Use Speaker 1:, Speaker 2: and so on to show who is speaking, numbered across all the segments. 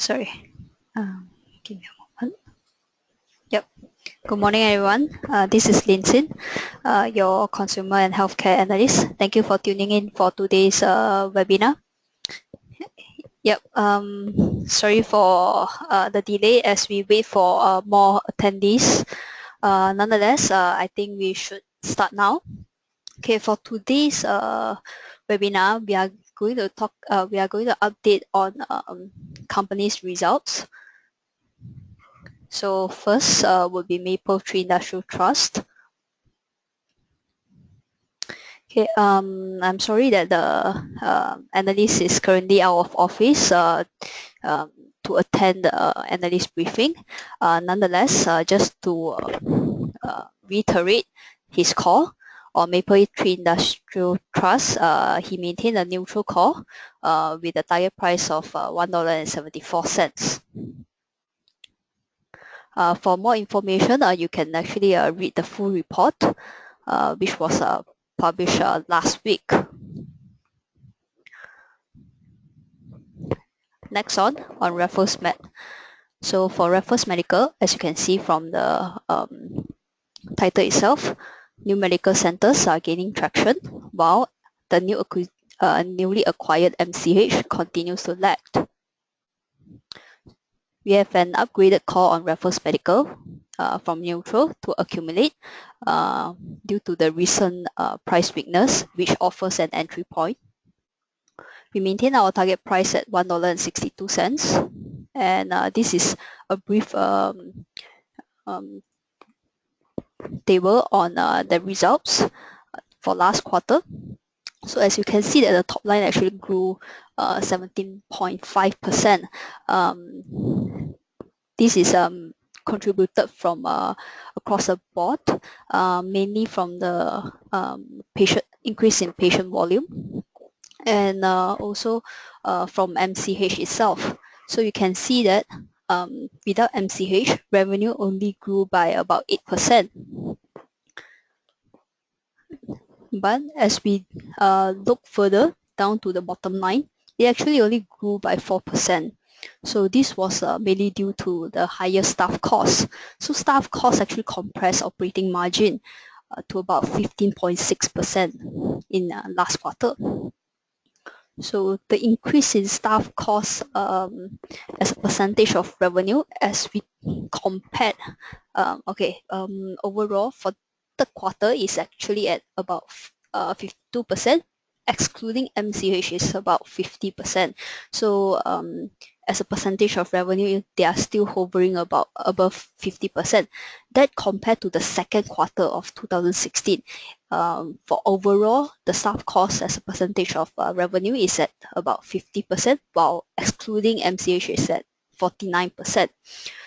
Speaker 1: Sorry. Give me a moment. Yep. Good morning, everyone. This is Lin Sin, your consumer and healthcare analyst. Thank you for tuning in for today's webinar. Yep. Sorry for the delay as we wait for more attendees. Nonetheless, I think we should start now. Okay. For today's webinar, we are going to talk. We are going to update on companies' results. So first would be Mapletree Industrial Trust. Okay, I'm sorry that the analyst is currently out of office to attend the analyst briefing. Nonetheless, just to reiterate his call on Mapletree Industrial Trust, he maintained a neutral call with a target price of $1.74. For more information, you can actually read the full report, which was published last week. Next on Raffles Med. So for Raffles Medical, as you can see from the title itself, new medical centers are gaining traction, while the newly acquired MCH continues to lag. We have an upgraded call on Raffles Medical from neutral to accumulate due to the recent price weakness, which offers an entry point. We maintain our target price at $1.62, and this is a brief table on the results for last quarter. So as you can see that the top line actually grew 17.5%. This is contributed from across the board, mainly from the increase in patient volume, and also from MCH itself. So you can see that without MCH, revenue only grew by about 8%. But as we look further down to the bottom line, it actually only grew by 4%. So this was mainly due to the higher staff costs. So staff costs actually compressed operating margin to about 15.6% in last quarter. So the increase in staff costs as a percentage of revenue, as we compared, overall for the quarter is actually at about 52%, excluding MCH is about 50%. So as a percentage of revenue, they are still hovering about above 50%. That compared to the second quarter of 2016. For overall, the staff cost as a percentage of revenue is at about 50%, while excluding MCH is at 49%.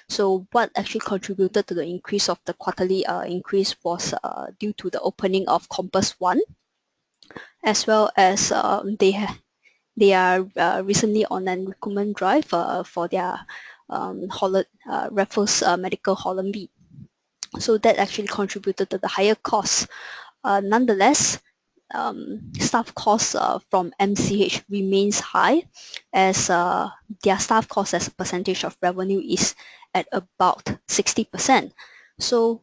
Speaker 1: So what actually contributed to the increase of the quarterly increase was due to the opening of Compass 1, as well as they are recently on a recruitment drive for their Raffles Medical Holland B. So that actually contributed to the higher costs. Nonetheless, staff costs from MCH remains high, as their staff cost as a percentage of revenue is at about 60%. So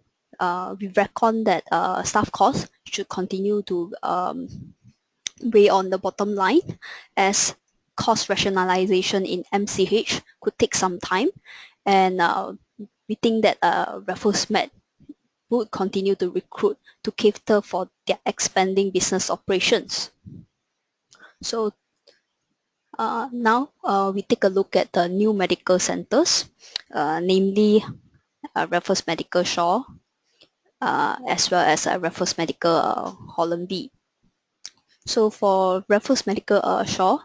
Speaker 1: we reckon that staff costs should continue to weigh on the bottom line, as cost rationalization in MCH could take some time, and we think that Raffles Med would continue to recruit to cater for their expanding business operations. So now we take a look at the new medical centers, namely Raffles Medical Shaw, as well as Raffles Medical Holland B. So for Raffles Medical Shaw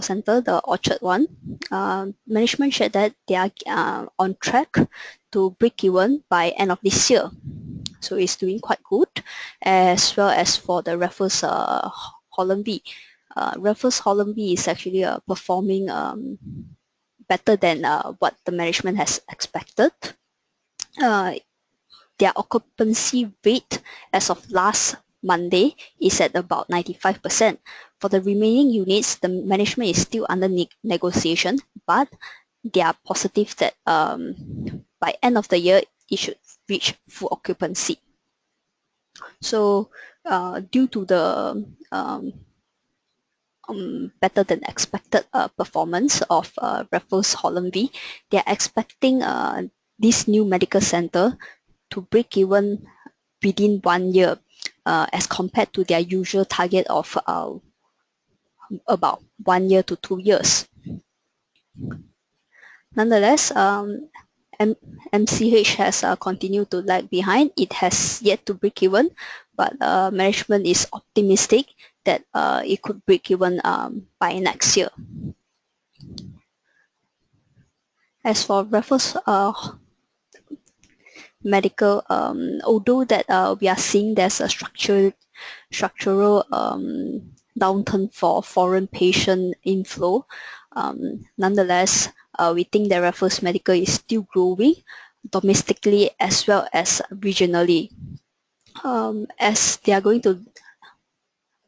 Speaker 1: Center, the Orchard one, management shared that they are on track to break even by end of this year. So it's doing quite good, as well as for the Raffles Holland B. Raffles Holland B is actually performing better than what the management has expected. Their occupancy rate as of last Monday is at about 95%. For the remaining units, the management is still under negotiation, but they are positive that by end of the year, it should reach full occupancy. So due to the better than expected performance of Raffles Holland V, they are expecting this new medical center to break even within 1 year as compared to their usual target of about 1 year to 2 years. Nonetheless, MCH has continued to lag behind. It has yet to break even, but management is optimistic that it could break even by next year. As for Raffles Medical, although that we are seeing there's a structural downturn for foreign patient inflow, nonetheless, we think that Raffles Medical is still growing domestically as well as regionally. As they are going to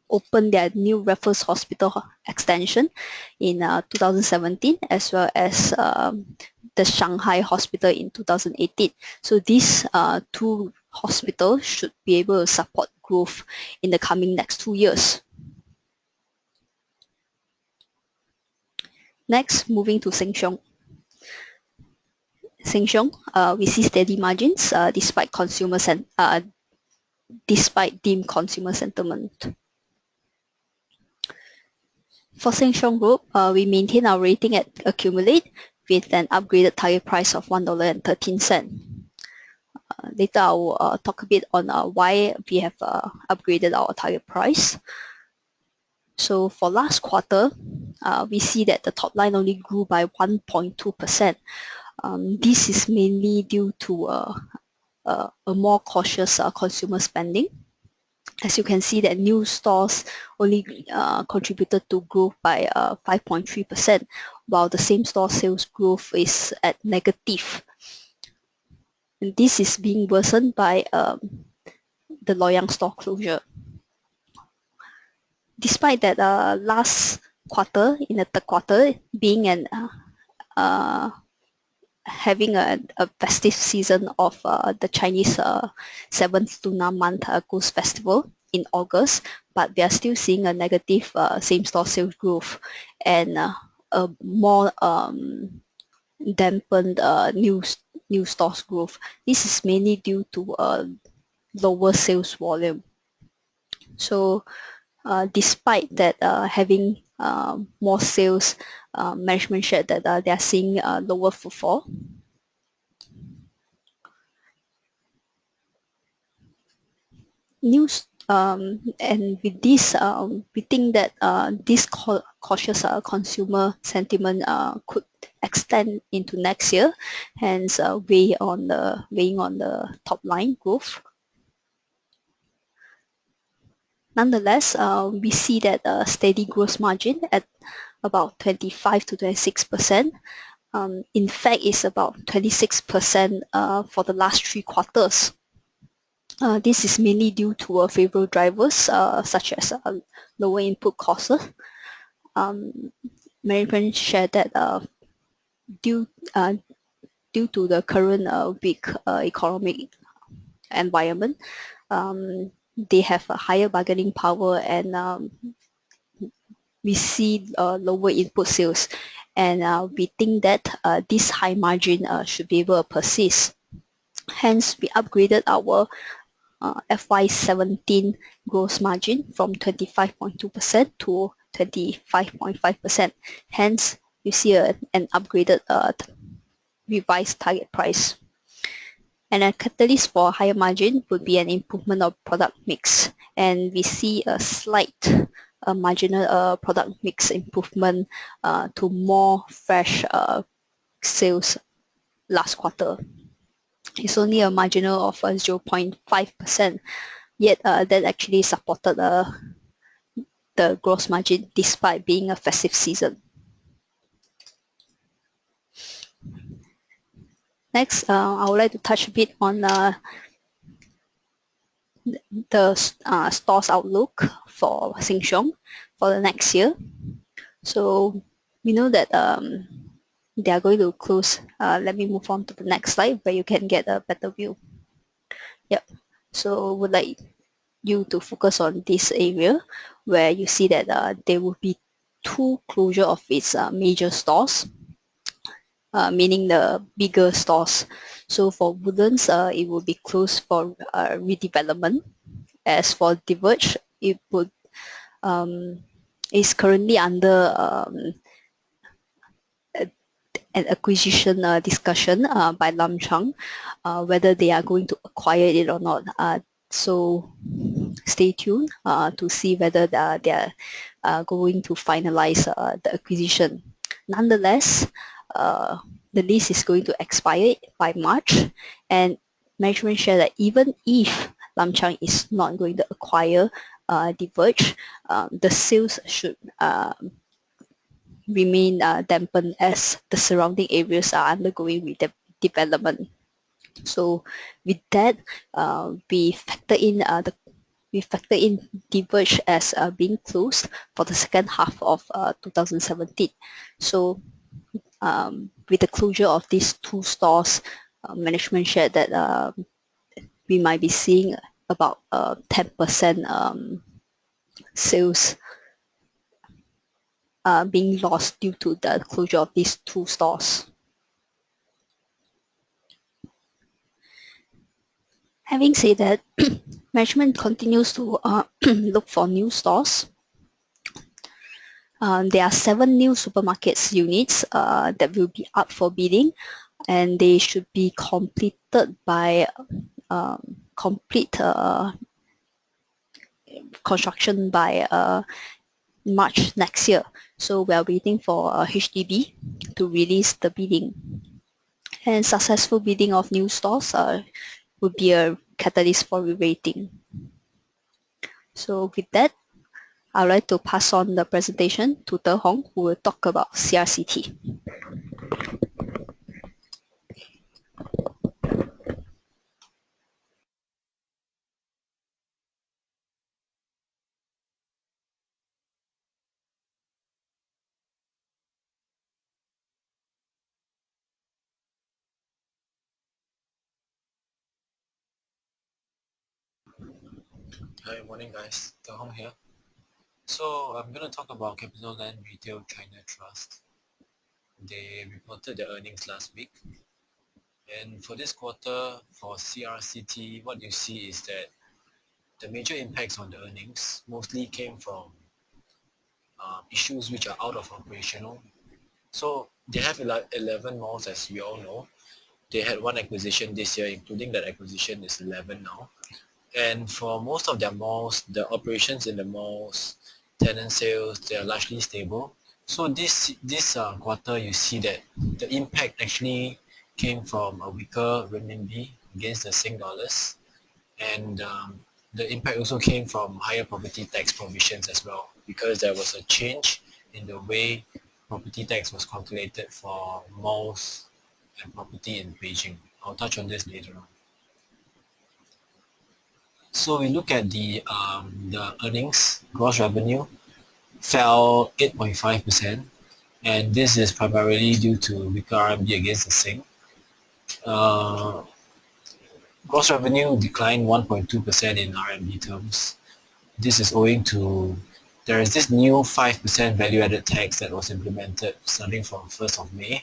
Speaker 1: open their new Raffles Hospital extension in 2017, as well as the Shanghai Hospital in 2018. So these two hospitals should be able to support growth in the coming next 2 years. Next, moving to Siong. We see steady margins despite dim consumer sentiment. For Siong Group, we maintain our rating at accumulate with an upgraded target price of $1.13. Later, I will talk a bit on why we have upgraded our target price. So for last quarter, we see that the top line only grew by 1.2%. This is mainly due to a more cautious consumer spending. As you can see that new stores only contributed to growth by 5.3%, while the same store sales growth is at negative. And this is being worsened by the Loyang store closure. Despite that last quarter, in the third quarter, being an having a festive season of the Chinese 7th Lunar Month Goose Festival in August, but we are still seeing a negative same-store sales growth and a more dampened new stores growth. This is mainly due to lower sales volume. So despite that having more sales, management shared that they are seeing lower footfall. And with this, we think that this cautious consumer sentiment could extend into next year, hence weighing on the top line growth. Nonetheless, we see that a steady gross margin at about 25 to 26%. In fact, it's about 26% for the last 3 quarters. This is mainly due to favorable drivers such as lower input costs. Management shared that due to the current weak economic environment, they have a higher bargaining power, and we see lower input sales, and we think that this high margin should be able to persist. Hence, we upgraded our FY17 gross margin from 25.2% to 25.5%. Hence, you see an upgraded revised target price. And a catalyst for higher margin would be an improvement of product mix. And we see a slight marginal product mix improvement to more fresh sales last quarter. It's only a marginal of 0.5%, yet that actually supported the gross margin despite being a festive season. Next, I would like to touch a bit on the store's outlook for Siong for the next year. So we know that they are going to close. Let me move on to the next slide where you can get a better view. Yep. So would like you to focus on this area where you see that there will be 2 closure of its major stores, meaning the bigger stores. So for Woodlands, it will be closed for redevelopment. As for Diverge, it would is currently under an acquisition discussion by Lam Chang, whether they are going to acquire it or not. So stay tuned to see whether they are going to finalize the acquisition. Nonetheless, the lease is going to expire by March, and management share that even if Lam Chang is not going to acquire Diverge, the sales should remain dampened as the surrounding areas are undergoing redevelopment. So with that, we factor in Diverge as being closed for the second half of 2017. So with the closure of these 2 stores, management shared that we might be seeing about 10% sales being lost due to the closure of these 2 stores. Having said that, management continues to look for new stores. There are 7 new supermarkets units that will be up for bidding, and they should be completed by complete construction by March next year. So we are waiting for HDB to release the bidding. And successful bidding of new stores would be a catalyst for re-rating. So with that, I'd like to pass on the presentation to Te Hong, who will talk about CRCT.
Speaker 2: Hi, morning guys. Te Hong here. So I'm going to talk about CapitaLand Retail China Trust. They reported their earnings last week. And for this quarter, for CRCT, what you see is that the major impacts on the earnings mostly came from issues which are out of operational. So they have 11 malls, as we all know. They had 1 acquisition this year, including that acquisition is 11 now. And for most of their malls, the operations in the malls, tenant sales, they are largely stable. So this quarter, you see that the impact actually came from a weaker renminbi against the Sing dollars, and the impact also came from higher property tax provisions as well, because there was a change in the way property tax was calculated for malls and property in Beijing. I'll touch on this later on. So we look at the earnings. Gross revenue fell 8.5%, and this is primarily due to weaker RMB against the Sing. Gross revenue declined 1.2% in RMB terms. This is owing to there is this new 5% value-added tax that was implemented starting from 1st of May,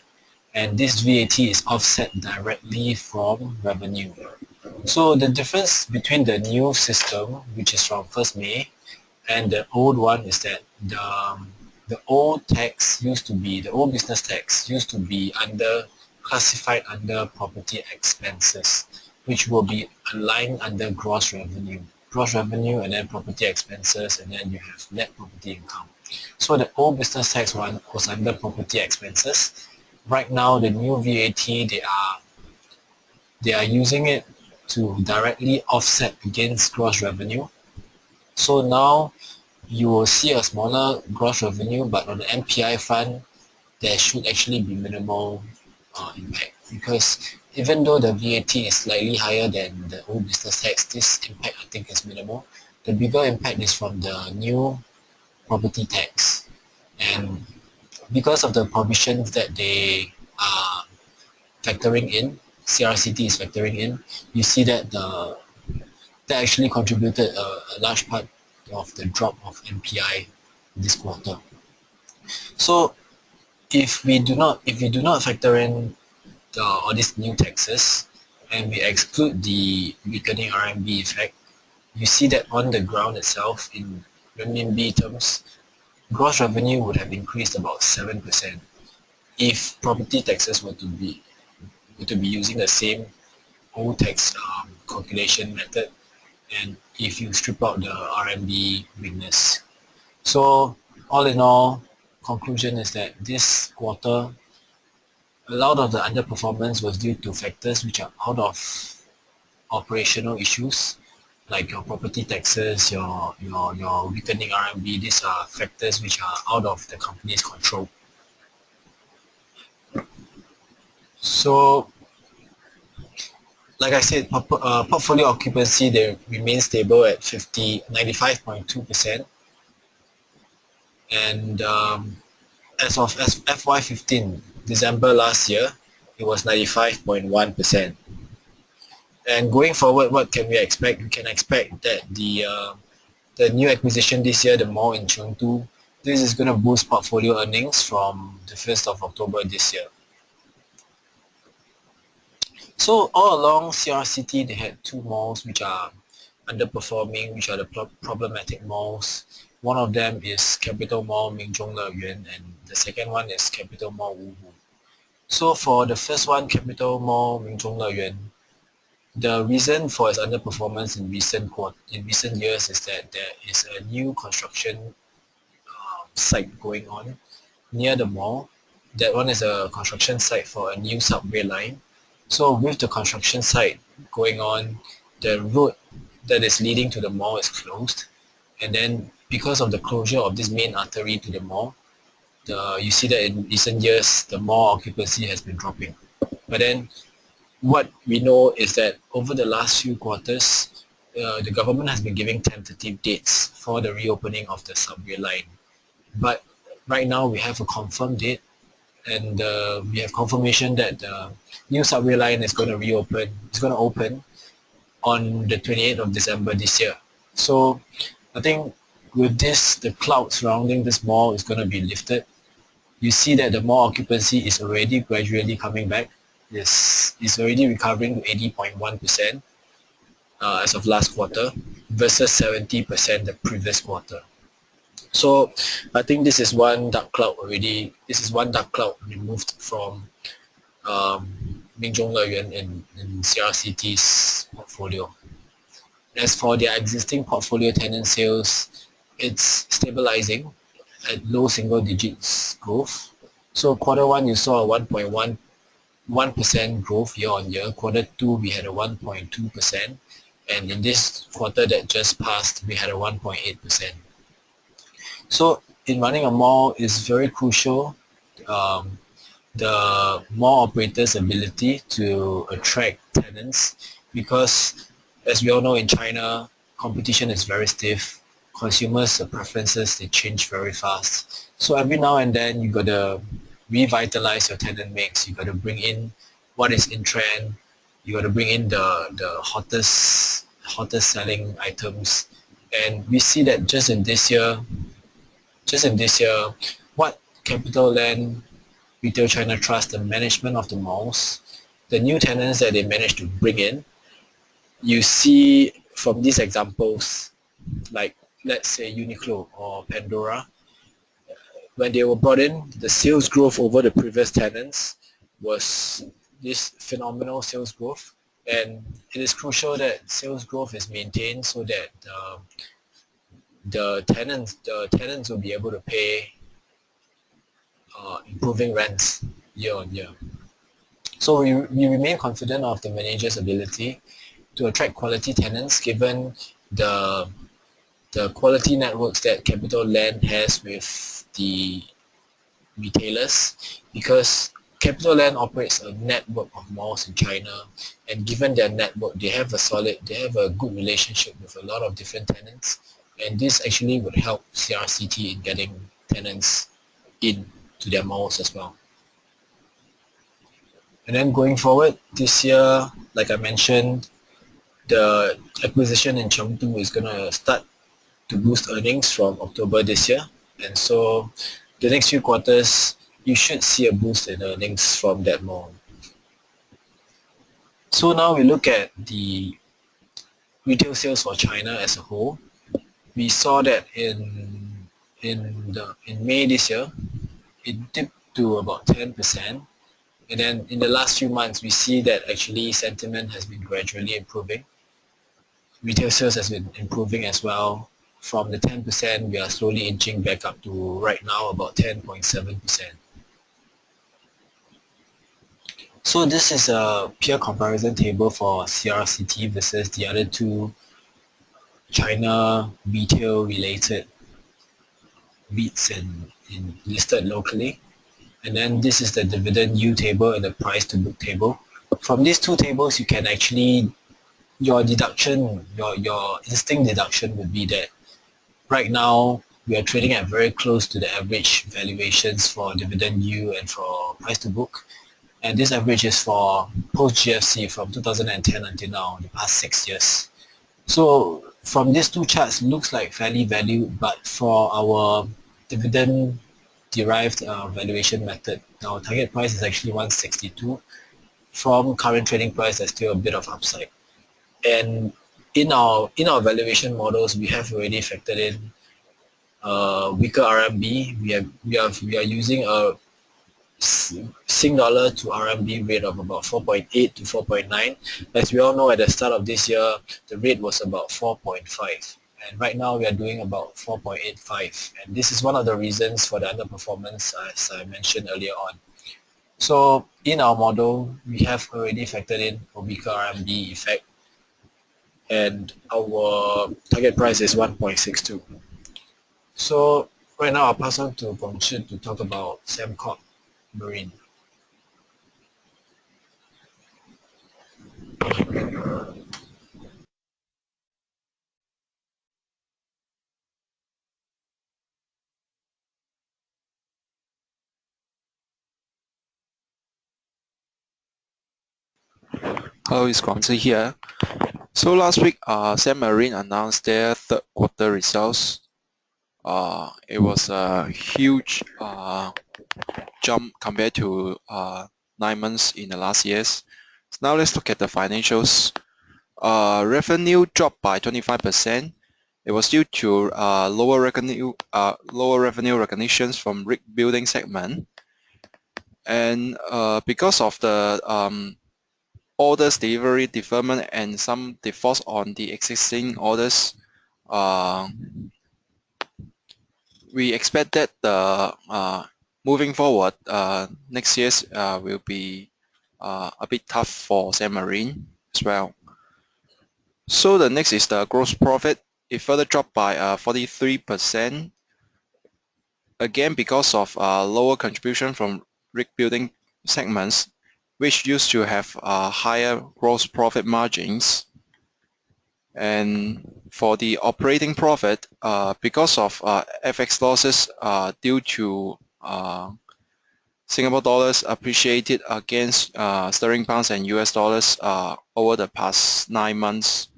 Speaker 2: and this VAT is offset directly from revenue. So the difference between the new system, which is from 1st May, and the old one is that the old tax used to be, the old business tax used to be classified under property expenses, which will be aligned under gross revenue. Gross revenue and then property expenses, and then you have net property income. So the old business tax one was under property expenses. Right now, the new VAT, they are using it to directly offset against gross revenue. So now you will see a smaller gross revenue, but on the MPI front, there should actually be minimal impact, because even though the VAT is slightly higher than the old business tax, this impact I think is minimal. The bigger impact is from the new property tax, and because of the provisions that they factoring in, CRCT is factoring in, you see that that actually contributed a large part of the drop of MPI this quarter. So if we do not factor in all these new taxes and we exclude the weakening RMB effect, you see that on the ground itself, in renminbi terms, gross revenue would have increased about 7% if property taxes were to be using the same old tax calculation method, and if you strip out the RMB weakness. So all in all, conclusion is that this quarter, a lot of the underperformance was due to factors which are out of operational issues, like your property taxes, your weakening RMB. These are factors which are out of the company's control. So, like I said, portfolio occupancy, they remain stable at 95.2%, and as of FY15 December last year, it was 95.1%. And going forward, what can we expect? We can expect that the new acquisition this year, the mall in Chengdu, this is going to boost portfolio earnings from the 1st of October this year. So all along CRCT, they had two malls which are underperforming, which are the problematic malls. One of them is Capital Mall Minzhong Leyuan, and the second one is Capital Mall Wuhu. So for the first one, Capital Mall Minzhong Leyuan, the reason for its underperformance in recent years is that there is a new construction site going on near the mall. That one is a construction site for a new subway line. So with the construction site going on, the road that is leading to the mall is closed, and then because of the closure of this main artery to the mall, you see that in recent years the mall occupancy has been dropping. But then what we know is that over the last few quarters, the government has been giving tentative dates for the reopening of the subway line. But right now we have a confirmed date, and we have confirmation that the new subway line is going to reopen. It's going to open on the 28th of December this year. So I think with this, the cloud surrounding this mall is going to be lifted. You see that the mall occupancy is already gradually coming back. It's already recovering to 80.1% as of last quarter versus 70% the previous quarter. So I think this is one dark cloud already. This is one dark cloud removed from Minzhong Leyuan in CRCT's portfolio. As for their existing portfolio tenant sales, it's stabilizing at low single digits growth. So quarter one you saw a 1.1% growth year on year. Quarter two we had a 1.2%, and in this quarter that just passed we had a 1.8%. So in running a mall is very crucial, the mall operator's ability to attract tenants, because as we all know, in China, competition is very stiff. Consumers' preferences, they change very fast. So every now and then you got to revitalize your tenant mix. You got to bring in what is in trend. You got to bring in the hottest selling items. And we see that just in this year, what CapitaLand Retail China Trust, the management of the malls, the new tenants that they managed to bring in, you see from these examples, like let's say Uniqlo or Pandora, when they were brought in, the sales growth over the previous tenants was this phenomenal sales growth, and it is crucial that sales growth is maintained so that the tenants will be able to pay improving rents year on year. So we remain confident of the manager's ability to attract quality tenants given the quality networks that CapitaLand has with the retailers, because CapitaLand operates a network of malls in China, and given their network, they have a good relationship with a lot of different tenants, and this actually would help CRCT in getting tenants in to their malls as well. And then going forward this year, like I mentioned, the acquisition in Chengdu is going to start to boost earnings from October this year. And so the next few quarters, you should see a boost in earnings from that mall. So now we look at the retail sales for China as a whole. We saw that in May this year, it dipped to about 10%. And then in the last few months, we see that actually sentiment has been gradually improving. Retail sales has been improving as well. From the 10%, we are slowly inching back up to right now about 10.7%. So this is a peer comparison table for CRCT versus the other two China retail related REITs in listed locally. And then this is the dividend yield table and the price to book table. From these two tables, you can actually, your deduction, your instinct deduction would be that right now we are trading at very close to the average valuations for dividend yield and for price to book. And this average is for post-GFC from 2010 until now, the past 6 years. So from these two charts, looks like fairly valued, but for our dividend derived valuation method, our target price is actually 162. From current trading price, there's still a bit of upside. And in our valuation models, we have already factored in weaker RMB. We are using a Sing dollar to RMB rate of about 4.8 to 4.9. As we all know, at the start of this year, the rate was about 4.5. And right now we are doing about 4.85. And this is one of the reasons for the underperformance, as I mentioned earlier on. So in our model, we have already factored in a weaker RMB effect. And our target price is 1.62. So right now I'll pass on to Gong Shi to talk about Sembcorp Marine.
Speaker 3: Hello, it's Guangzi here. So last week, Marine announced their third quarter results. It was a huge jump compared to 9 months in the last years. So now let's look at the financials. Revenue dropped by 25%. It was due to lower revenue recognitions from rig building segment, and because of the orders delivery deferment and some defaults on the existing orders, we expect that the moving forward, next year's will be a bit tough for Marine as well. So the next is the gross profit. It further dropped by 43%, again because of lower contribution from rig building segments, which used to have higher gross profit margins. And for the operating profit, because of FX losses due to Singapore dollars appreciated against sterling pounds and US dollars over the past 9 months.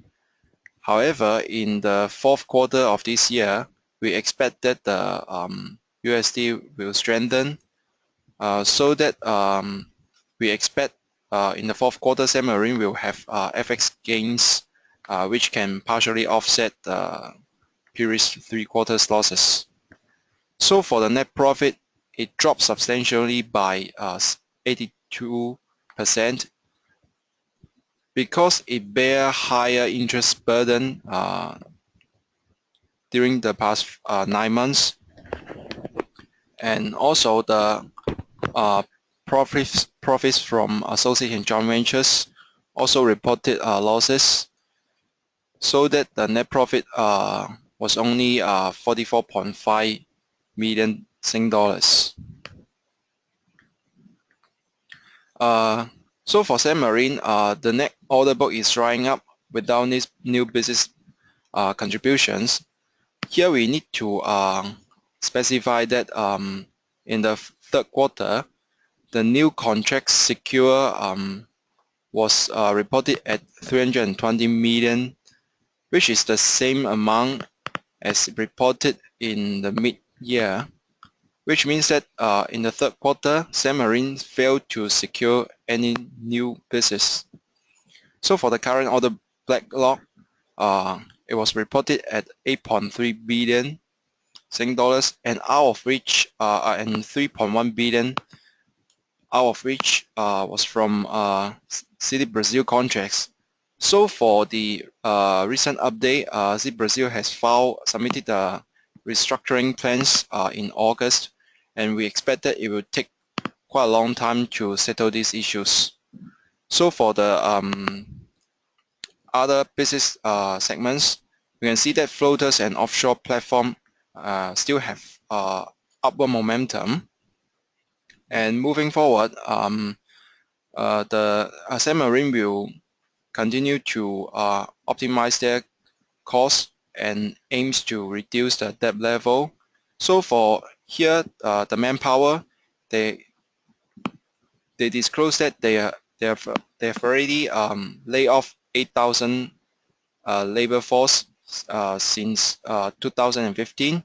Speaker 3: However, in the fourth quarter of this year, we expect that the USD will strengthen, so that we expect in the fourth quarter, Marine will have FX gains, which can partially offset the previous 3 quarters losses. So for the net profit, it dropped substantially by 82%, because it bear higher interest burden during the past 9 months, and also the profits from associate and joint ventures also reported losses, so that the net profit was only 44.5 million Sing dollars. So for Marine, the net order book is drying up without these new business contributions. Here we need to specify that in the third quarter, the new contract secure was reported at 320 million, which is the same amount as reported in the mid-year, which means that in the third quarter, Sembmarine failed to secure any new business. So for the current order backlog, it was reported at 8.3 billion Sing dollars, and out of which and 3.1 billion out of which was from City Brazil contracts. So for the recent update, City Brazil has submitted the restructuring plans in August, and we expect that it will take quite a long time to settle these issues. So for the other business segments, we can see that floaters and offshore platform still have upward momentum. And moving forward, the Sembmarine will continue to optimize their costs and aims to reduce the debt level. So for here, the manpower, they disclose that they have already laid off 8,000 labor force since 2015.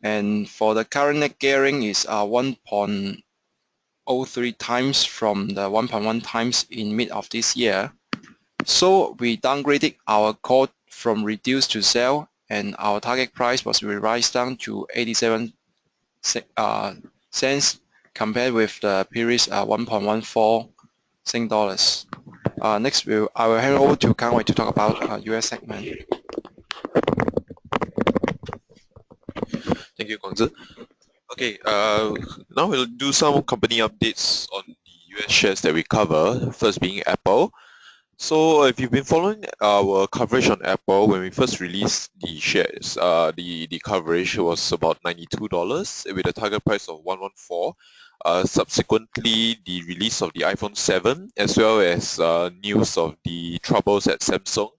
Speaker 3: And for the current net gearing is 1.03 times from the 1.1 times in mid of this year. So we downgraded our call from reduce to sell, and our target price was revised down to 87 cents compared with the previous 1.14 Sing dollars. Next, I will hand over to Kang Wei to talk about US segment.
Speaker 4: Thank you, Guangzi. Okay, now we'll do some company updates on the US shares that we cover, first being Apple. So if you've been following our coverage on Apple, when we first released the shares, the coverage was about $92 with a target price of 114. Subsequently, the release of the iPhone 7 as well as news of the troubles at Samsung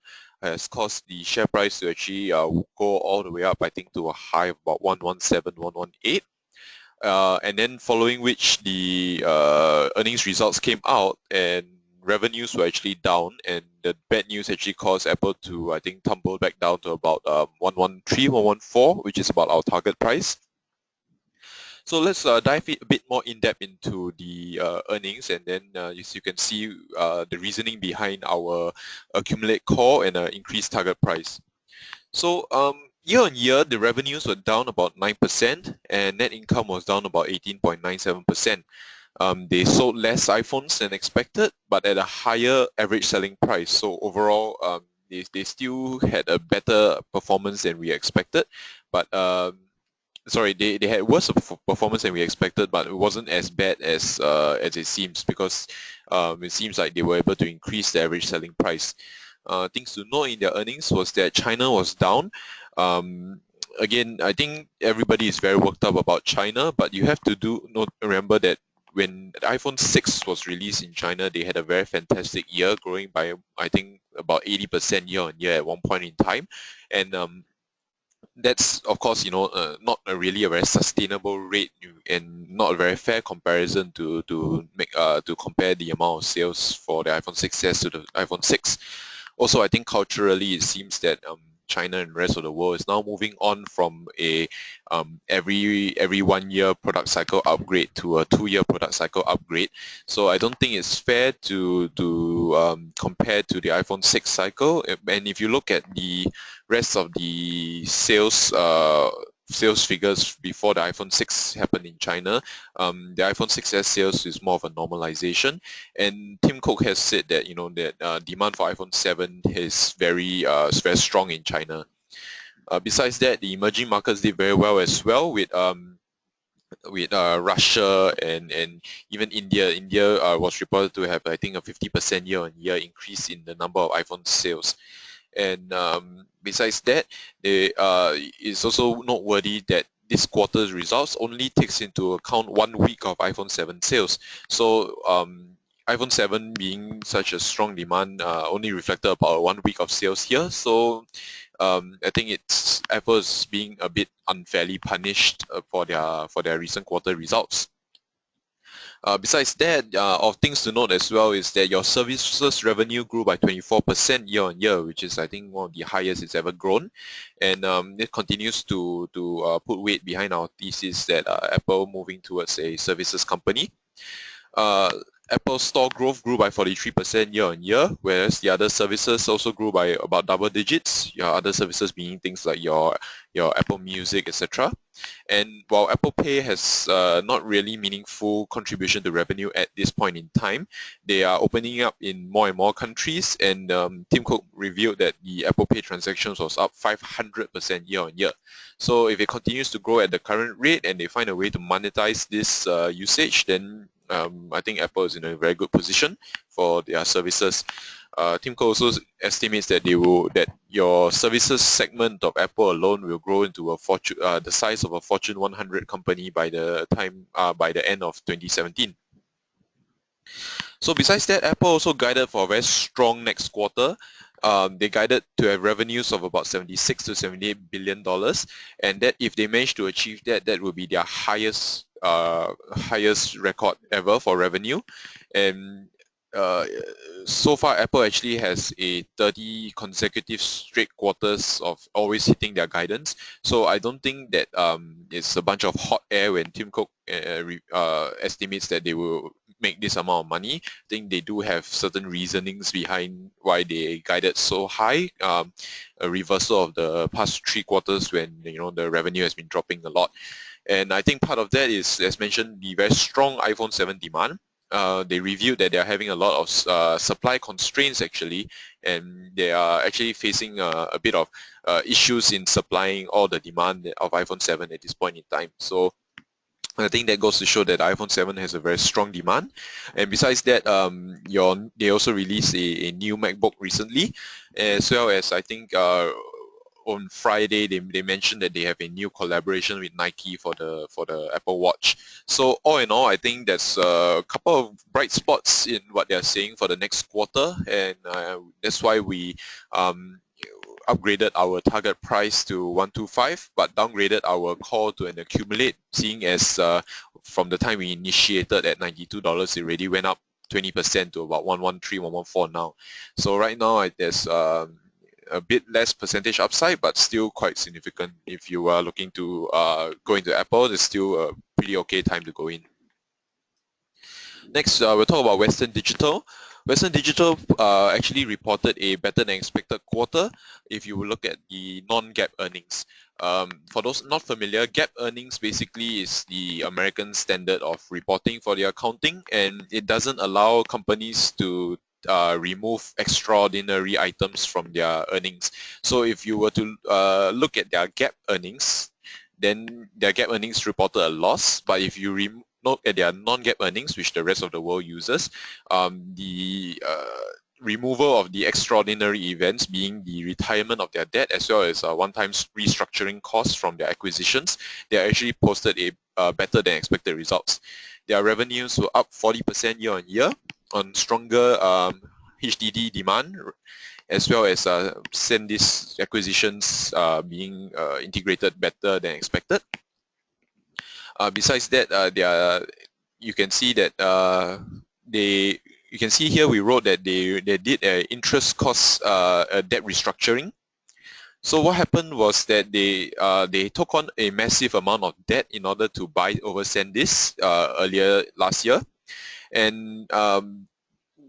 Speaker 4: has caused the share price to actually go all the way up, I think, to a high of about 117, 118. And then following which the earnings results came out and revenues were actually down, and the bad news actually caused Apple to, I think, tumble back down to about 113, 114, which is about our target price. So let's dive a bit more in depth into the earnings, and then as you can see the reasoning behind our accumulate call and increased target price. So year on year, the revenues were down about 9%, and net income was down about 18.97%. They sold less iPhones than expected, but at a higher average selling price. So overall, they still had a better performance than we expected, but sorry, they had worse performance than we expected, but it wasn't as bad as it seems, because it seems like they were able to increase the average selling price. Things to know in their earnings was that China was down. Again, I think everybody is very worked up about China, but you have to remember that when the iPhone 6 was released in China, they had a very fantastic year, growing by, I think, about 80% year on year at one point in time. And that's, of course, not really a very sustainable rate and not a very fair comparison to compare the amount of sales for the iPhone 6s to the iPhone 6. Also, I think culturally it seems that China and the rest of the world is now moving on from a every 1 year product cycle upgrade to a 2 year product cycle upgrade. So I don't think it's fair to compare to the iPhone 6 cycle. And if you look at the rest of the sales figures before the iPhone 6 happened in China, the iPhone 6s sales is more of a normalization. And Tim Cook has said that that demand for iPhone 7 is very strong in China. Besides that, the emerging markets did very well as well, with Russia and even India. India was reported to have, I think, a 50% year-on-year increase in the number of iPhone sales. And besides that, it's also noteworthy that this quarter's results only takes into account 1 week of iPhone 7 sales. So iPhone 7 being such a strong demand only reflected about 1 week of sales here. So I think Apple's being a bit unfairly punished for their recent quarter results. Besides that, of things to note as well is that your services revenue grew by 24% year on year, which is I think one of the highest it's ever grown, and it continues to put weight behind our thesis that Apple moving towards a services company. Apple Store growth grew by 43% year on year, whereas the other services also grew by about double digits. Your other services being things like your Apple Music, etc. And while Apple Pay has not really meaningful contribution to revenue at this point in time, they are opening up in more and more countries, and Tim Cook revealed that the Apple Pay transactions was up 500% year on year. So if it continues to grow at the current rate and they find a way to monetize this usage, then I think Apple is in a very good position for their services. Tim Cook also estimates that your services segment of Apple alone will grow into the size of a Fortune 100 company by the end of 2017. So besides that, Apple also guided for a very strong next quarter. They guided to have revenues of about $76 to $78 billion, and that if they manage to achieve that, that will be their highest record ever for revenue. And so far, Apple actually has a 30 consecutive straight quarters of always hitting their guidance. So I don't think that it's a bunch of hot air when Tim Cook estimates that they will make this amount of money. I think they do have certain reasonings behind why they guided so high. A reversal of the past 3 quarters when the revenue has been dropping a lot. And I think part of that is, as mentioned, the very strong iPhone 7 demand. They reviewed that they're having a lot of supply constraints actually, and they are actually facing a bit of issues in supplying all the demand of iPhone 7 at this point in time. So I think that goes to show that iPhone 7 has a very strong demand. And besides that, they also released a new MacBook recently, as well as I think on Friday they mentioned that they have a new collaboration with Nike for the Apple Watch. So all in all, I think there's a couple of bright spots in what they're saying for the next quarter, and that's why we upgraded our target price to 125, but downgraded our call to an accumulate, seeing as from the time we initiated at $92, it already went up 20% to about 113, 114 now. So right now there's a bit less percentage upside, but still quite significant. If you are looking to go into Apple, there's still a pretty okay time to go in. Next, we'll talk about Western Digital. Western Digital actually reported a better than expected quarter if you look at the non-GAAP earnings. For those not familiar, GAAP earnings basically is the American standard of reporting for the accounting, and it doesn't allow companies to remove extraordinary items from their earnings. So if you were to look at their GAAP earnings, then their GAAP earnings reported a loss, but if you look at their non-GAAP earnings, which the rest of the world uses, the removal of the extraordinary events being the retirement of their debt as well as one-time restructuring costs from their acquisitions, they actually posted a better than expected results. Their revenues were up 40% year on year on stronger HDD demand, as well as SanDisk acquisitions being integrated better than expected. Besides that, you can see that you can see here we wrote that they did an interest cost debt restructuring. So what happened was that they took on a massive amount of debt in order to buy over SanDisk earlier last year, and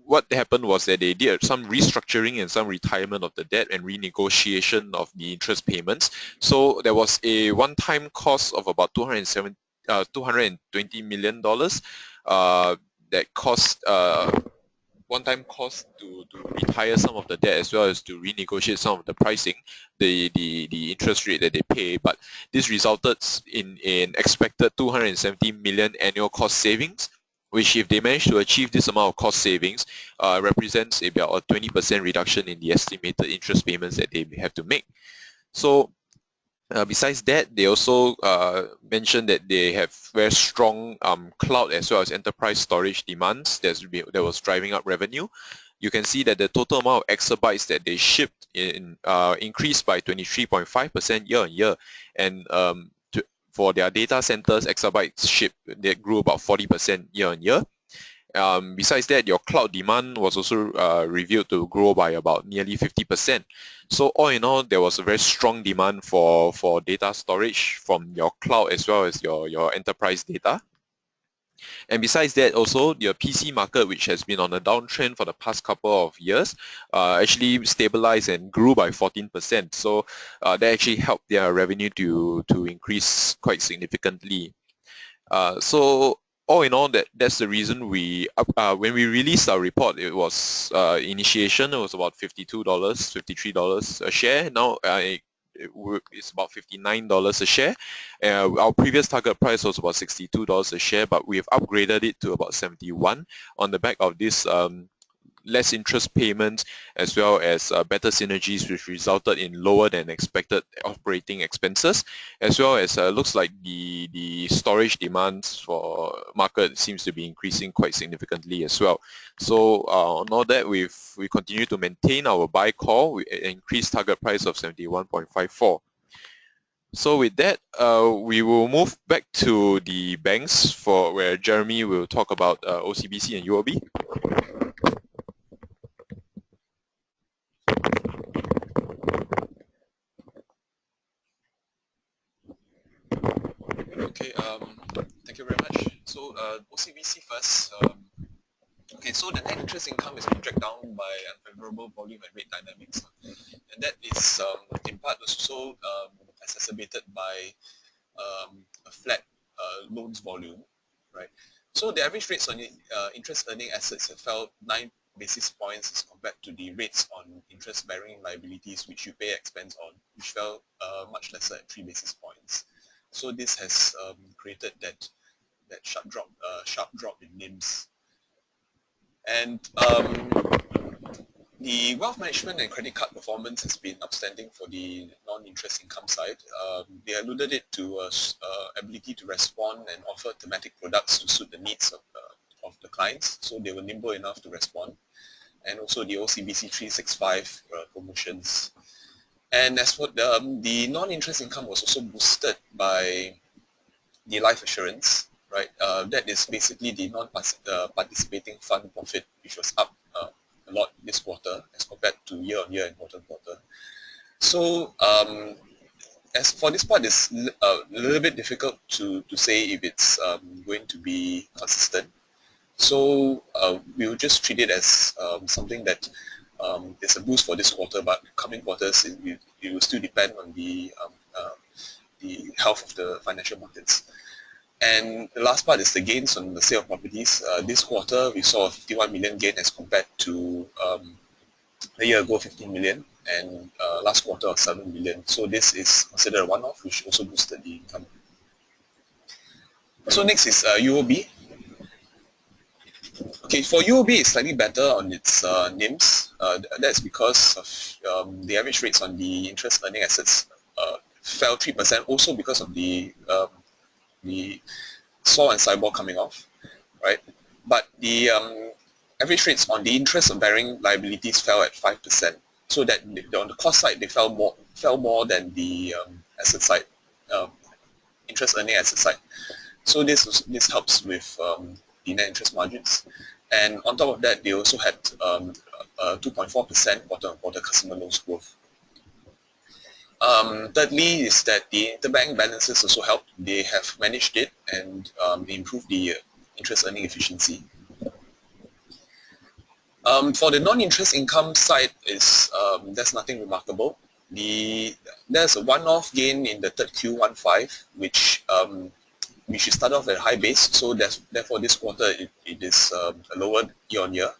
Speaker 4: what happened was that they did some restructuring and some retirement of the debt and renegotiation of the interest payments. So there was a one-time cost of about $220 million that cost one-time cost to retire some of the debt as well as to renegotiate some of the pricing, the interest rate that they pay. But this resulted in an expected 270 million annual cost savings, which if they manage to achieve this amount of cost savings, represents about a 20% reduction in the estimated interest payments that they have to make. So besides that, they also mentioned that they have very strong cloud as well as enterprise storage demands that was driving up revenue. You can see that the total amount of exabytes that they shipped increased by 23.5% year on year, and for their data centers, exabytes shipped, they grew about 40% year-on-year. Besides that, your cloud demand was also revealed to grow by about nearly 50%. So all in all, there was a very strong demand for data storage from your cloud as well as your enterprise data. And besides that, also your PC market, which has been on a downtrend for the past couple of years, actually stabilized and grew by 14%. So that actually helped their revenue to increase quite significantly. So all in all, that's the reason we when we released our report, it was initiation, it was about $52, $53 a share. Now it's about $59 a share. Our previous target price was about $62 a share, but we have upgraded it to about 71 on the back of this less interest payments as well as better synergies, which resulted in lower than expected operating expenses, as well as looks like the storage demands for market seems to be increasing quite significantly as well. So on all that, we continue to maintain our buy call. We increased target price of 71.54. So with that, we will move back to the banks for where Jeremy will talk about OCBC and UOB.
Speaker 3: Okay, thank you very much. So OCBC first. Okay, so the net interest income is dragged down by unfavorable volume and rate dynamics, and that is in part also exacerbated by a flat loans volume, right? So the average rates on interest earning assets have fell 9 basis points as compared to the rates on interest bearing liabilities, which you pay expense on, which fell much lesser at 3 basis points. So this has created that sharp drop in NIMs. And the wealth management and credit card performance has been outstanding for the non-interest income side. They alluded it to ability to respond and offer thematic products to suit the needs of the clients. So they were nimble enough to respond. And also the OCBC 365 promotions. And as for the non-interest income was also boosted by the life assurance, right? That is basically the non-participating fund profit, which was up a lot this quarter as compared to year-on-year and quarter-on-quarter. So as for this part, it's a little bit difficult to say if it's going to be consistent. So we'll just treat it as something that is a boost for this quarter, but coming quarters it will still depend on the health of the financial markets. And the last part is the gains on the sale of properties. This quarter we saw a 51 million gain as compared to a year ago 15 million, and last quarter of 7 million. So this is considered a one-off, which also boosted the income. So next is UOB. Okay, for UOB, it's slightly better on its NIMs. That's because of the average rates on the interest earning assets fell 3%, also because of the SOR and SIBOR coming off, right? But the average rates on the interest bearing liabilities fell at 5%. So that on the cost side, they fell more than the asset side, interest earning asset side. So this helps with the net interest margins. And on top of that, they also had 2.4% quarter-on-quarter customer loans growth. Thirdly is that the interbank balances also helped. They have managed it and they improved the interest earning efficiency. For the non-interest income side, there's nothing remarkable. There's a one-off gain in the third Q15, which we should start off at a high base, so therefore this quarter it is lower year-on-year,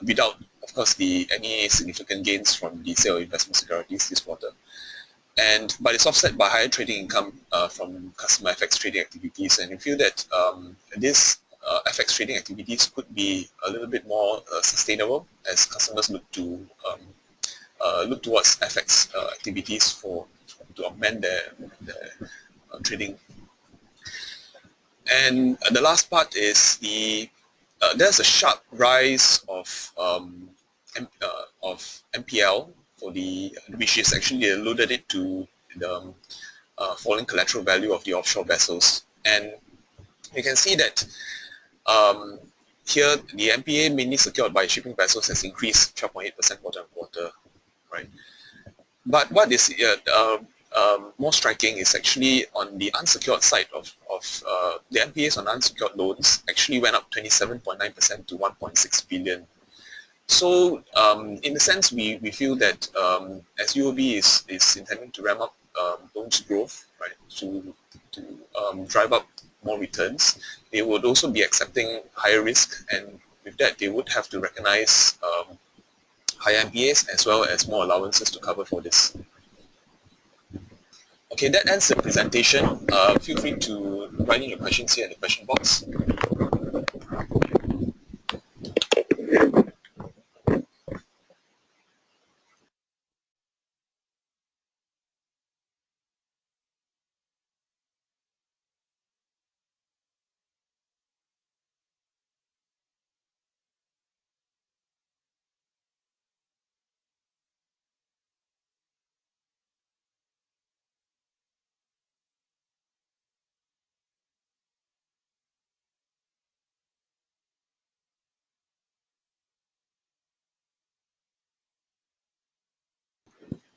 Speaker 3: without, of course, any significant gains from the sale of investment securities this quarter. But it's offset by higher trading income from customer FX trading activities, and we feel that this FX trading activities could be a little bit more sustainable as customers look towards FX activities to augment their trading. And the last part is there's a sharp rise of NPL which is actually alluded it to the
Speaker 5: falling collateral value of the offshore vessels. And you can see that here the NPA mainly secured by shipping vessels has increased 12.8% quarter-on-quarter, right? But what is more striking is actually on the unsecured side of the NPAs on unsecured loans actually went up 27.9% to 1.6 billion. So in a sense, we feel that as UOB is intending to ramp up loans growth, right, to drive up more returns, they would also be accepting higher risk, and with that, they would have to recognize higher NPAs as well as more allowances to cover for this. Okay, that ends the presentation. Feel free to write in your questions here in the question box.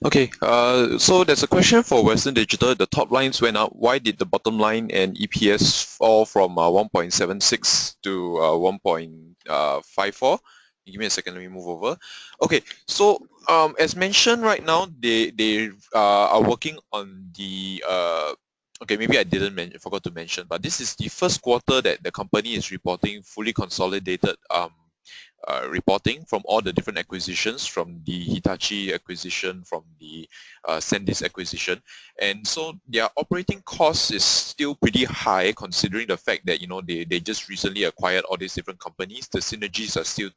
Speaker 4: Okay, so there's a question for Western Digital. The top lines went up. Why did the bottom line and EPS fall from 1.76 to 1.54? Give me a second, let me move over. Okay, so as mentioned right now, they are working on the okay, maybe I didn't forgot to mention, but this is the first quarter that the company is reporting fully consolidated reporting from all the different acquisitions, from the Hitachi acquisition, from the SanDisk acquisition, and so their operating cost is still pretty high considering the fact that they just recently acquired all these different companies. The synergies are still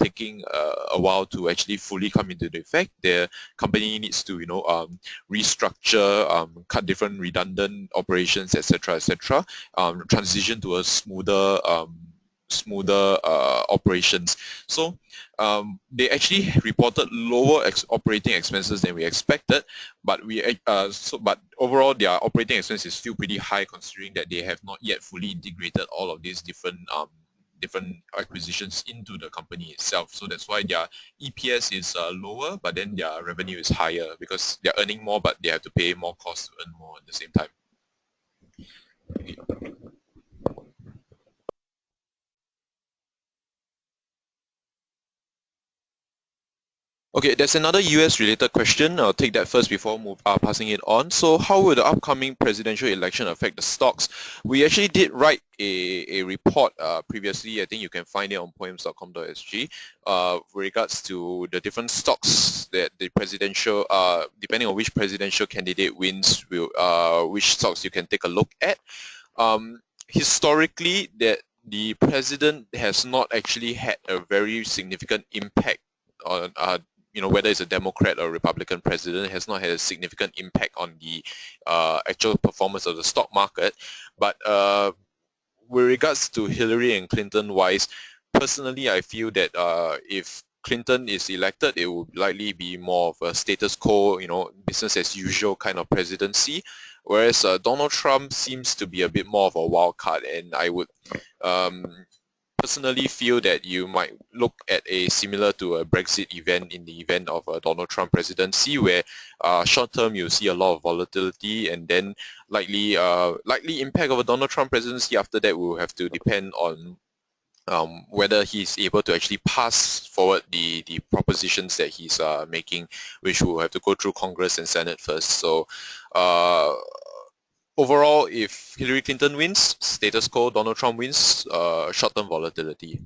Speaker 4: taking a while to actually fully come into the effect. The company needs to restructure, cut different redundant operations, etc., etc., transition to a smoother operations. So they actually reported lower operating expenses than we expected, but but overall their operating expense is still pretty high considering that they have not yet fully integrated all of these different acquisitions into the company itself. So that's why their EPS is lower, but then their revenue is higher because they're earning more, but they have to pay more costs to earn more at the same time. Okay, there's another US related question. I'll take that first before passing it on. So how will the upcoming presidential election affect the stocks? We actually did write a report previously. I think you can find it on poems.com.sg with regards to the different stocks that the presidential, depending on which presidential candidate wins, which stocks you can take a look at. Historically, that the president has not actually had a very significant impact on whether it's a Democrat or Republican president, has not had a significant impact on the actual performance of the stock market. But with regards to Hillary and Clinton wise, personally I feel that if Clinton is elected, it will likely be more of a status quo, business as usual kind of presidency. Whereas Donald Trump seems to be a bit more of a wild card, and I would personally feel that you might look at a similar to a Brexit event in the event of a Donald Trump presidency, where short term you see a lot of volatility, and then likely impact of a Donald Trump presidency after that will have to depend on whether he's able to actually pass forward the propositions that he's making, which will have to go through Congress and Senate first. So overall, if Hillary Clinton wins, status quo. Donald Trump wins, short-term volatility.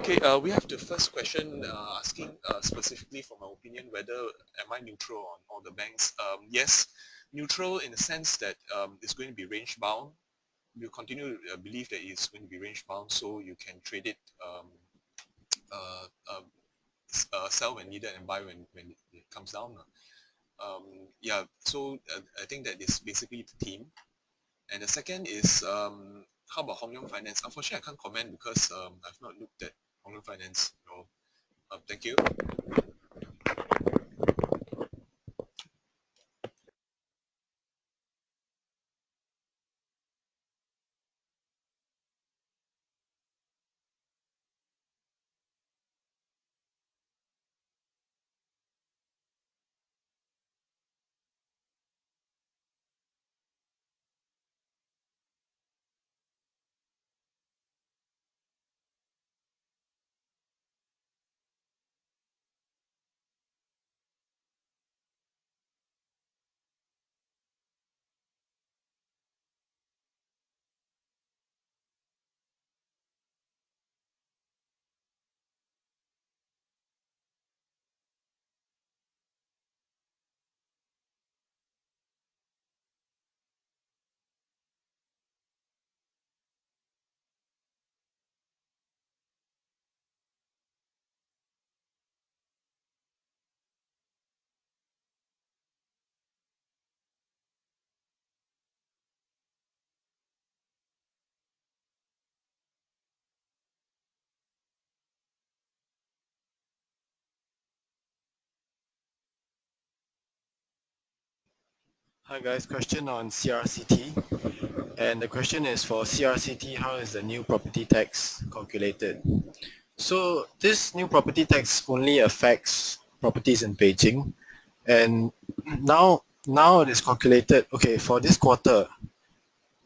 Speaker 5: Okay, we have the first question asking specifically for my opinion whether am I neutral on all the banks. Yes, neutral in the sense that it's going to be range bound. We continue to believe that it's going to be range bound, so you can trade it, sell when needed and buy when it comes down. Yeah, so I think that is basically the theme. And the second is how about Hong Leong Finance? Unfortunately, I can't comment because I've not looked at Hong Leong Finance. No. Thank you.
Speaker 6: Hi guys, question on CRCT, and the question is for CRCT, how is the new property tax calculated? So this new property tax only affects properties in Beijing, and now it is calculated. Okay, for this quarter,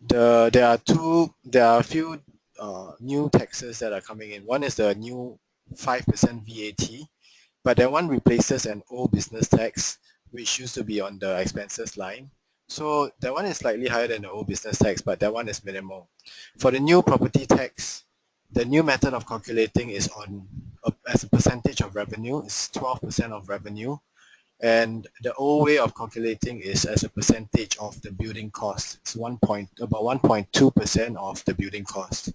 Speaker 6: there are a few new taxes that are coming in. One is the new 5% VAT, but that one replaces an old business tax which used to be on the expenses line. So that one is slightly higher than the old business tax, but that one is minimal. For the new property tax, the new method of calculating is as a percentage of revenue. It's 12% of revenue, and the old way of calculating is as a percentage of the building cost. It's about 1.2% of the building cost.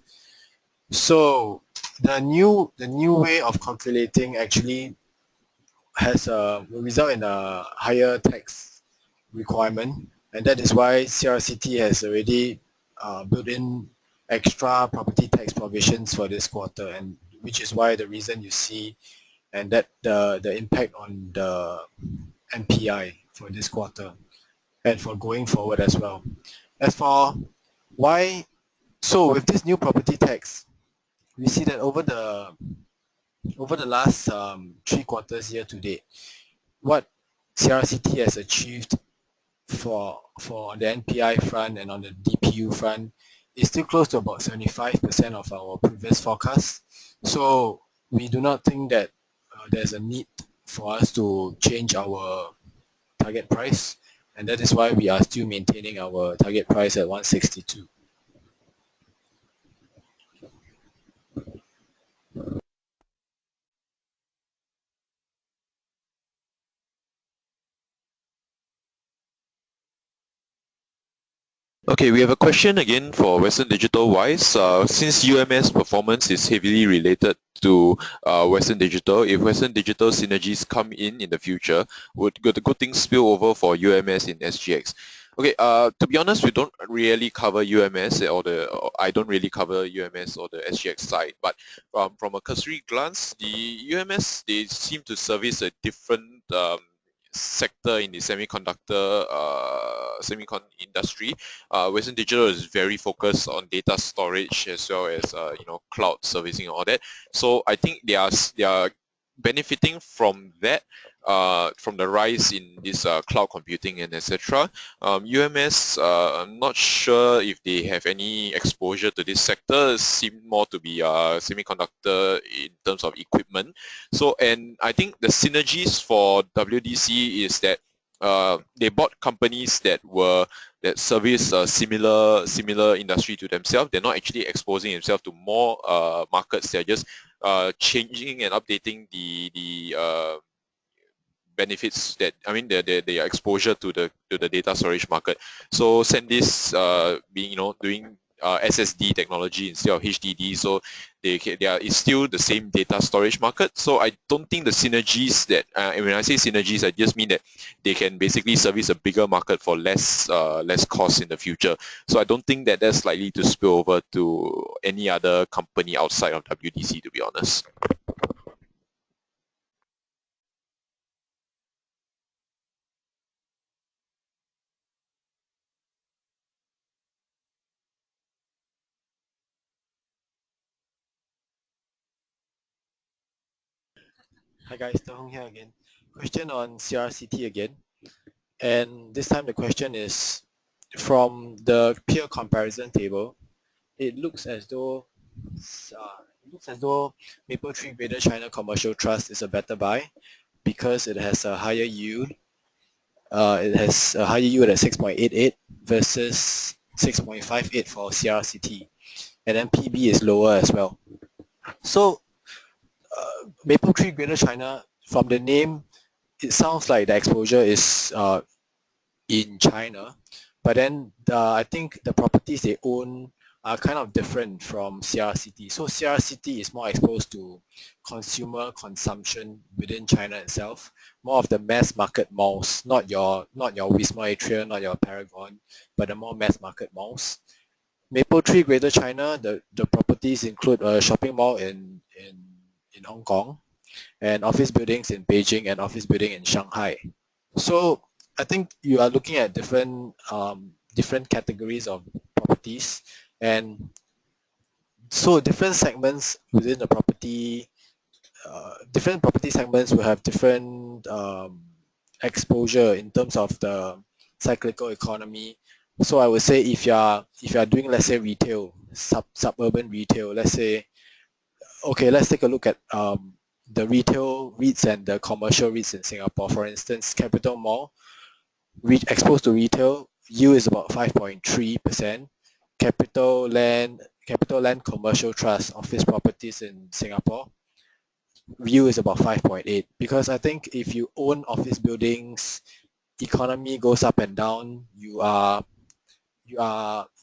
Speaker 6: So the new way of calculating actually will result in a higher tax requirement, and that is why CRCT has already built in extra property tax provisions for this quarter, and which is why the reason you see and that the impact on the NPI for this quarter and for going forward as well. As for why, so with this new property tax, we see that over the last 3 quarters year to date, what CRCT has achieved for the NPI front and on the DPU front is still close to about 75% of our previous forecast. So we do not think that there's a need for us to change our target price, and that is why we are still maintaining our target price at 162.
Speaker 4: Okay, we have a question again for Western Digital wise. Since UMS performance is heavily related to Western Digital, if Western Digital synergies come in the future, would the good things spill over for UMS in SGX? Okay, to be honest, we don't really cover UMS or I don't really cover UMS or the SGX side, but from a cursory glance, the UMS, they seem to service a different sector in the semiconductor semicon industry. Western Digital is very focused on data storage as well as cloud servicing and all that. So I think they are benefiting from that, from the rise in this cloud computing and etc. UMS, I'm not sure if they have any exposure to this sector. It seems more to be semiconductor in terms of equipment. So, and I think the synergies for WDC is that they bought companies that service a similar industry to themselves. They're not actually exposing themselves to more markets. They're just changing and updating the benefits that their exposure to the data storage market. So SanDisk being doing SSD technology instead of HDD, so they are it's still the same data storage market. So I don't think the synergies that and when I say synergies, I just mean that they can basically service a bigger market for less cost in the future. So I don't think that that's likely to spill over to any other company outside of WDC, to be honest.
Speaker 6: Hi guys, Hong here again. Question on CRCT again. And this time the question is, from the peer comparison table, it looks as though Mapletree Greater China Commercial Trust is a better buy because it has a higher yield. It has a higher yield at 6.88 versus 6.58 for CRCT, and then PB is lower as well. So Mapletree Greater China, from the name, it sounds like the exposure is in China, but then I think the properties they own are kind of different from CRCT. So CRCT is more exposed to consumer consumption within China itself, more of the mass market malls, not your Wisma Atria, not your Paragon, but the more mass market malls. Mapletree Greater China, the properties include a shopping mall in Hong Kong, and office buildings in Beijing and office building in Shanghai. So I think you are looking at different categories of properties, and so different segments within the property, different property segments will have different exposure in terms of the cyclical economy. So I would say if you are doing, let's say, retail, suburban retail, let's say, okay, let's take a look at the retail REITs and the commercial REITs in Singapore. For instance, Capital Mall, exposed to retail, yield is about 5.3%. CapitaLand Commercial Trust, office properties in Singapore, yield is about 5.8. Because I think if you own office buildings, economy goes up and down, you are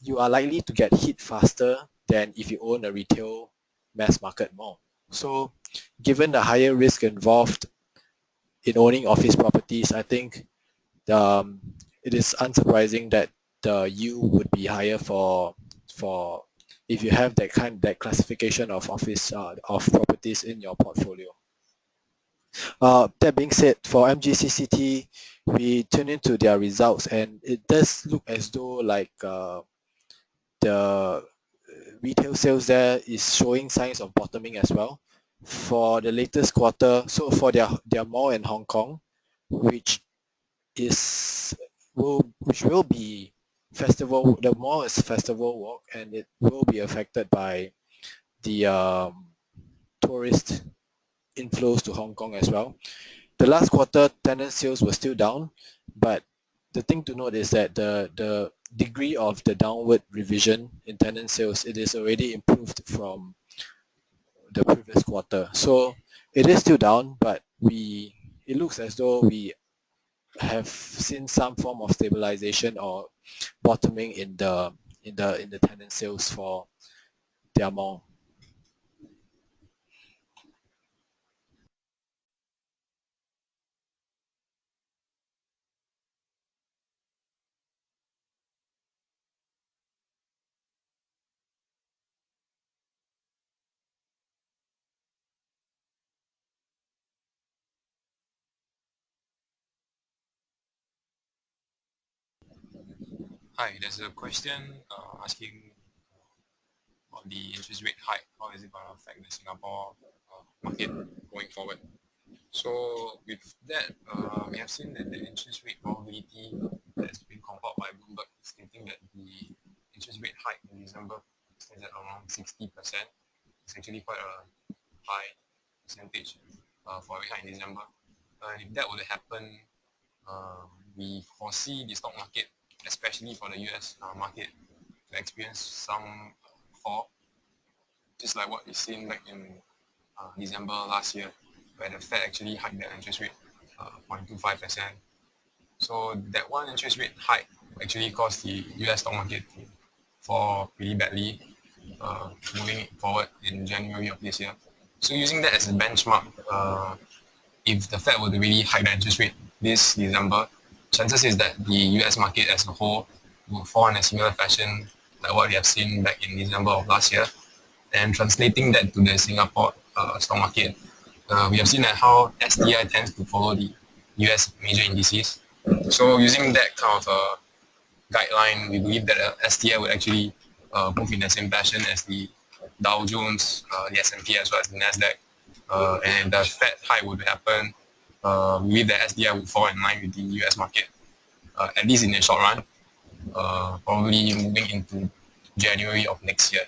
Speaker 6: likely to get hit faster than if you own a retail mass market mall. So given the higher risk involved in owning office properties, I think it is unsurprising that the yield would be higher for if you have that classification of office of properties in your portfolio. That being said, for MGCCT, we tune into their results, and it does look as though like the retail sales there is showing signs of bottoming as well. For the latest quarter, so for their mall in Hong Kong, which will be festival, the mall is Festival Walk, and it will be affected by the tourist inflows to Hong Kong as well. The last quarter tenant sales were still down, but the thing to note is that the degree of the downward revision in tenant sales, it is already improved from the previous quarter. So it is still down, but it looks as though we have seen some form of stabilization or bottoming in the tenant sales for their mall.
Speaker 2: Hi, there's a question asking on the interest rate hike. How is it going to affect the Singapore market going forward? So with that, we have seen that the interest rate probability that's been compiled by Bloomberg stating that the interest rate hike in December stands at around 60%. It's actually quite a high percentage for a rate hike in December. And if that were to happen, we foresee the stock market, especially for the US market, to experience some fall, just like what we've seen back in
Speaker 7: December last year, where the Fed actually hiked the interest rate 0.25%. So that one interest rate hike actually caused the US stock market to fall pretty badly moving forward in January of this year. So using that as a benchmark, if the Fed were to really hike the interest rate this December, chances is that the US market as a whole will fall in a similar fashion like what we have seen back in December of last year. And translating that to the Singapore stock market, we have seen that how STI tends to follow the US major indices. So using that kind of guideline, we believe that STI would actually move in the same fashion as the Dow Jones, the S&P as well as the Nasdaq. And the Fed hike would happen, we believe that SDI would fall in line with the US market, at least in the short run, probably moving into January of next year.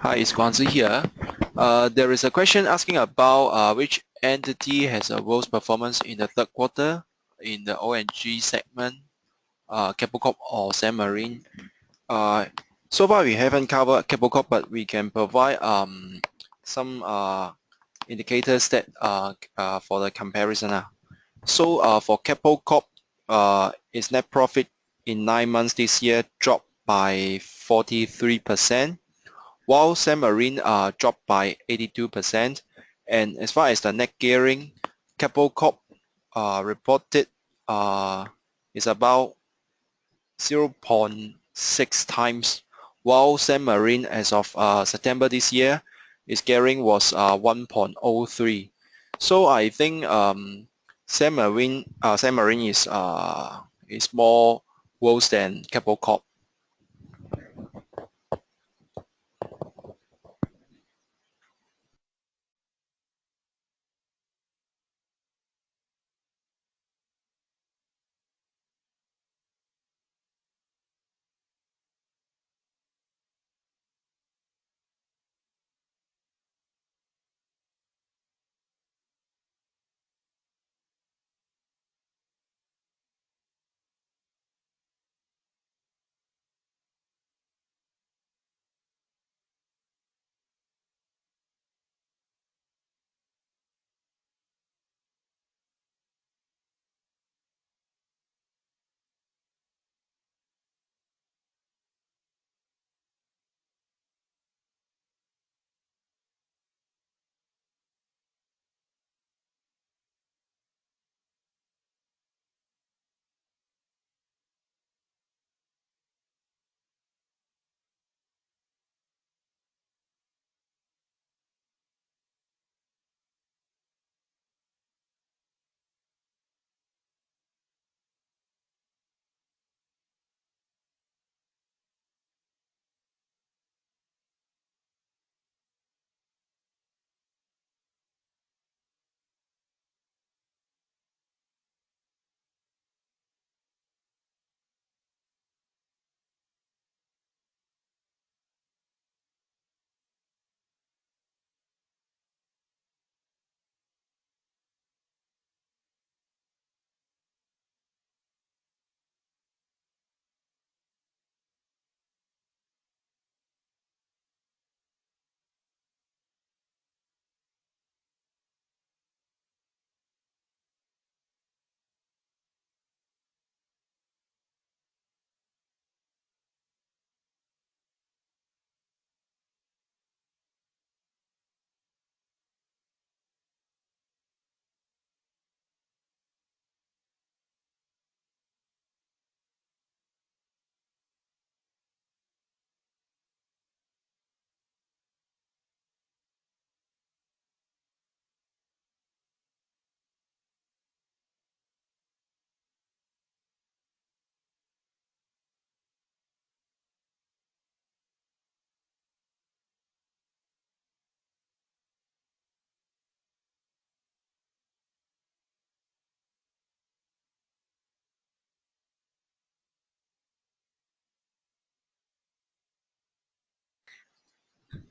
Speaker 3: Hi, it's Guangzi here. There is a question asking about which entity has a worst performance in the third quarter in the O&G segment, CapitaLand or Sembcorp. So far we haven't covered CapitaLand, but we can provide some indicators that for the comparison. So for CapitaLand, its net profit in 9 months this year dropped by 43%. While Sembcorp dropped by 82%. And as far as the net gearing, CapitaLand reported is about 0.6 times, while Sembcorp as of September this year, its gearing was 1.03. So I think Sembcorp is more worse than CapitaLand.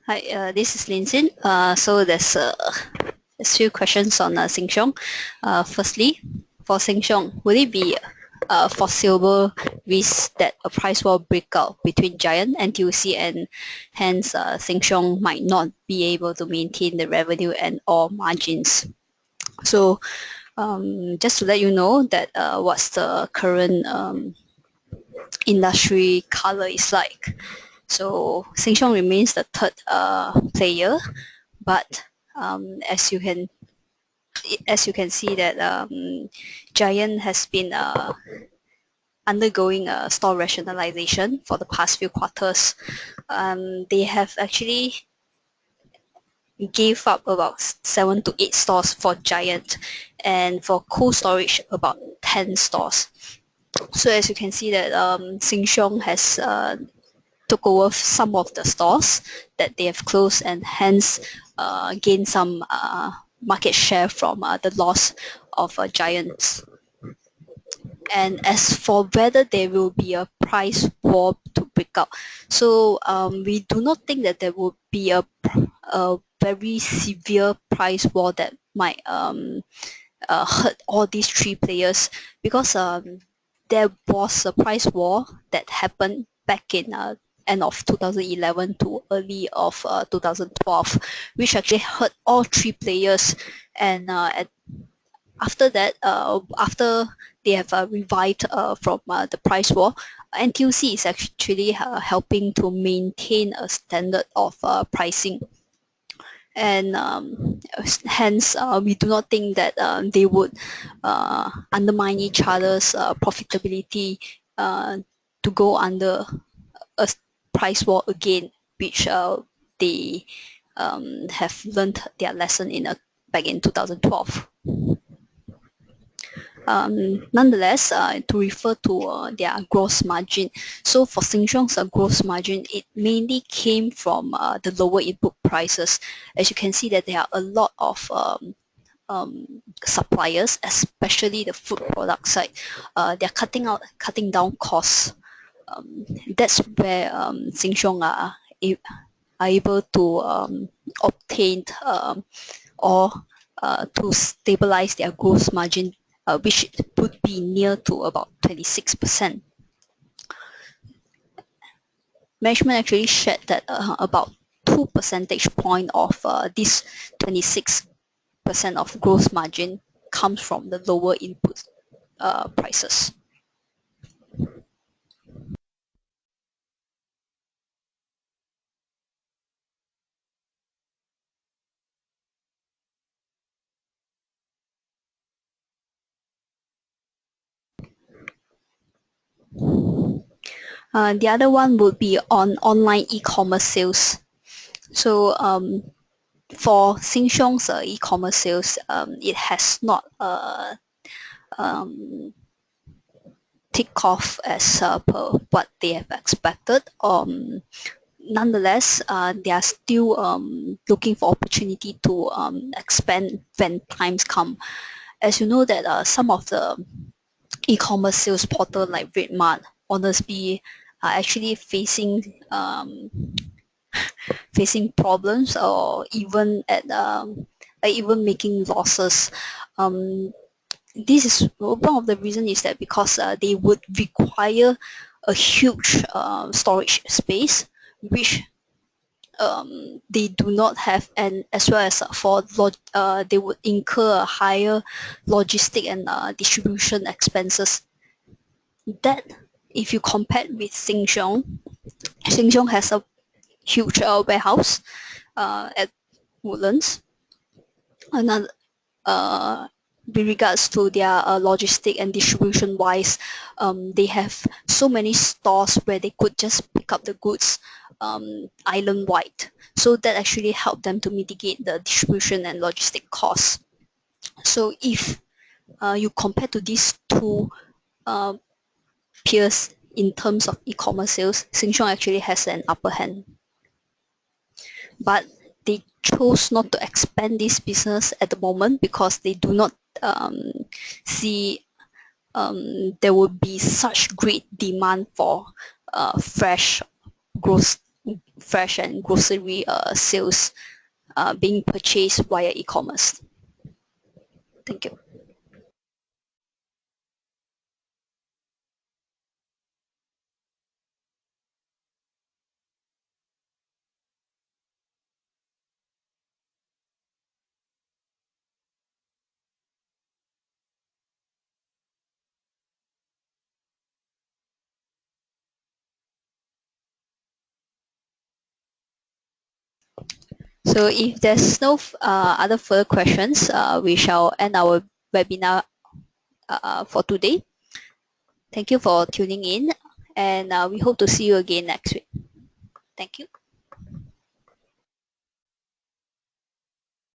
Speaker 1: Hi, this is Lin Xin. So there's a few questions on Siong. Firstly, for Siong, would it be a foreseeable risk that a price war breakout between Giant, NTUC, and hence Siong might not be able to maintain the revenue and or margins? So just to let you know that what's the current industry color is like. So Siong remains the third player, but as you can see that Giant has been undergoing a store rationalization for the past few quarters. They have actually gave up about 7 to 8 stores for Giant, and for Cold Storage about 10 stores. So as you can see that Siong has took over some of the stores that they have closed, and hence gained some market share from the loss of Giants. And as for whether there will be a price war to break out, so we do not think that there will be a very severe price war that might hurt all these three players, because there was a price war that happened back in end of 2011 to early of 2012, which actually hurt all three players. And after that, after they have revived from the price war, NTUC is actually helping to maintain a standard of pricing. And hence we do not think that they would undermine each other's profitability to go under a price war again, which they have learned their lesson in back in 2012. Nonetheless, to refer to their gross margin, so for Siong's gross margin, it mainly came from the lower input prices. As you can see that there are a lot of suppliers, especially the food product side. They're cutting down costs. That's where Siong are able to obtain or to stabilize their gross margin, which would be near to about 26%. Management actually shared that about 2 percentage point of this 26% of gross margin comes from the lower input prices. The other one would be on online e-commerce sales. So for Siong's e-commerce sales, it has not tick off as per what they have expected. Nonetheless, they are still looking for opportunity to expand when times come. As you know that some of the e-commerce sales portal like RedMart, Honestbee are actually facing problems, or even at even making losses. This is one of the reasons is that because they would require a huge storage space, which they do not have, and as well as they would incur a higher logistic and distribution expenses. That, if you compare with Siong has a huge warehouse at Woodlands. Another with regards to their logistic and distribution wise, they have so many stores where they could just pick up the goods island wide. So that actually helped them to mitigate the distribution and logistic costs. So if you compare to these two peers in terms of e-commerce sales, Siong actually has an upper hand. But they chose not to expand this business at the moment because they do not see there would be such great demand for fresh fresh and grocery sales being purchased via e-commerce. Thank you. So if there's no other further questions, we shall end our webinar for today. Thank you for tuning in, and we hope to see you again next week. Thank you.